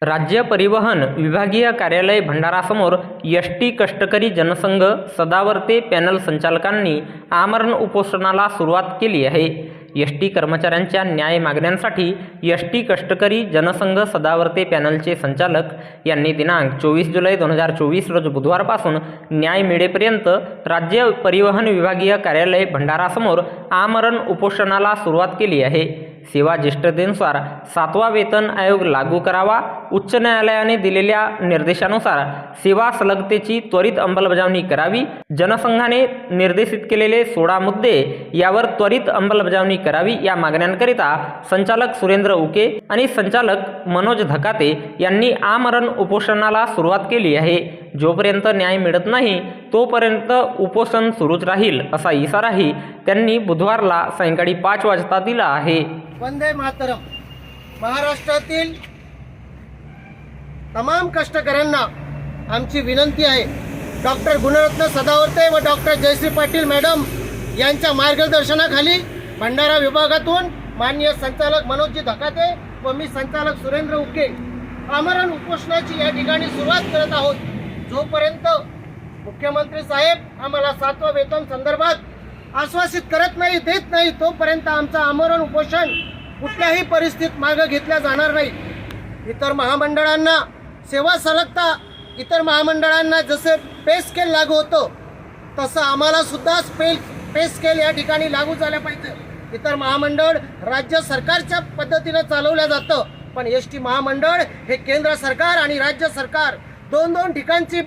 राज्य परिवहन विभागीय कार्यालय भंडारासमोर एसटी कष्टकरी जनसंघ सदावर्ते पॅनल संचालकांनी आमरण उपोषणाला सुरुवात केली आहे। एसटी कर्मचाऱ्यांच्या न्याय मागण्यांसाठी एसटी कष्टकरी जनसंघ सदावर्ते पॅनलचे संचालक यांनी दिनांक 24 जुलै 2024 रोज बुधवारपासून न्याय मिळेपर्यंत राज्य परिवहन विभागीय कार्यालय भंडारासमोर आमरण उपोषणाला सुरुवात केली आहे। सेवा ज्येष्ठतेनुसार 7वा वेतन आयोग लागू करावा, उच्च न्यायालयाने दिलेल्या निर्देशानुसार सेवा सलगतेची त्वरित अंमलबजावणी करावी, जनसंघाने निर्देशित केलेले 16 मुद्दे यावर त्वरित अंमलबजावणी करावी या मागण्यांकरिता संचालक सुरेंद्र उके आणि संचालक मनोज धकाते यांनी आमरण उपोषणाला सुरुवात केली आहे। जोपर्यंत न्याय मिळत नाही तोपर्यंत उपोषण सुरूच राहील असा इशाराही त्यांनी बुधवारला सायंकाळी 5 वाजता दिला आहे। वंदे मातरम। महाराष्ट्रातील तमाम कष्टकऱ्यांना आमची विनंती आहे, डॉक्टर गुणरत्न सदावर्ते व डॉक्टर जयश्री पाटील मॅडम यांच्या मार्गदर्शनाखाली भंडारा विभागातून माननीय संचालक मनोजजी धकाते व मी संचालक सुरेंद्र उके आमरण उपोषणाची या ठिकाणी सुरुवात करत आहोत। जोपर्यंत मुख्यमंत्री साहेब आम्हाला 7वा वेतन संदर्भात आश्वासित करत नाही, देत नाही, तोपर्यंत आमचं आमरण उपोषण कुठल्याही परिस्थितीत मागे घेतल्या जाणार नाही। इतर महामंडळांना सेवा सलगता, इतर महामंडळांना जसे पे स्केल लागू होतं तसं आम्हाला सुद्धा पे स्केल या ठिकाणी लागू झाल्या पाहिजे। इतर महामंडळ राज्य सरकारच्या पद्धतीने चालवल्या जातं, पण एसटी महामंडळ हे केंद्र सरकार आणि राज्य सरकार दोन ठिकाणची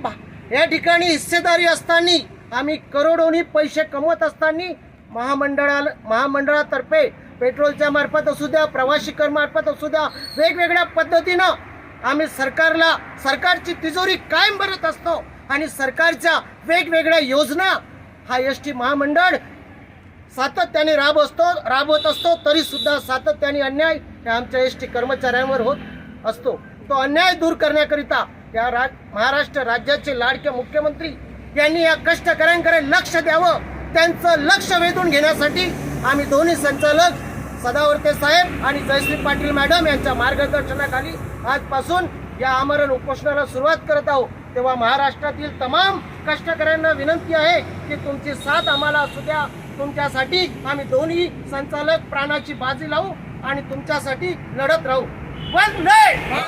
या ठिकाणी हिस्सेदारी असताना, आम्ही करोडोनी पैसे कमवत असताना महामंडळातर्फे पेट्रोलच्या मार्फत असू द्या, प्रवासी कर मार्फत असू द्या, वेगवेगळ्या पद्धतीनं आम्ही सरकारची तिजोरी कायम भरत असतो आणि सरकारच्या योजना हा एसटी महामंडळ सातत्याने राबवत असतो, तरी सुद्धा सातत्याने अन्याय आमच्या एसटी कर्मचाऱ्यांवर होत असतो। तो अन्याय दूर करण्याकरिता या महाराष्ट्र राज्याचे लाडके मुख्यमंत्री यांनी या कष्टकऱ्यांकडे लक्ष द्यावं, त्यांचं लक्ष वेधून घेण्यासाठी आम्ही दोन्ही संचालक सदावर्ते साहेब आणि जयश्री पाटील मॅडम यांच्या मार्गदर्शनाखाली आजपासून या आमरण उपोषणाला सुरुवात करत आहोत। तेव्हा महाराष्ट्रातील तमाम कष्टकऱ्यांना विनंती आहे की तुमची साथ आम्हाला असू द्या, तुमच्यासाठी आम्ही दोन्ही संचालक प्राणाची बाजी लावू आणि तुमच्यासाठी लढत राहू। वंदे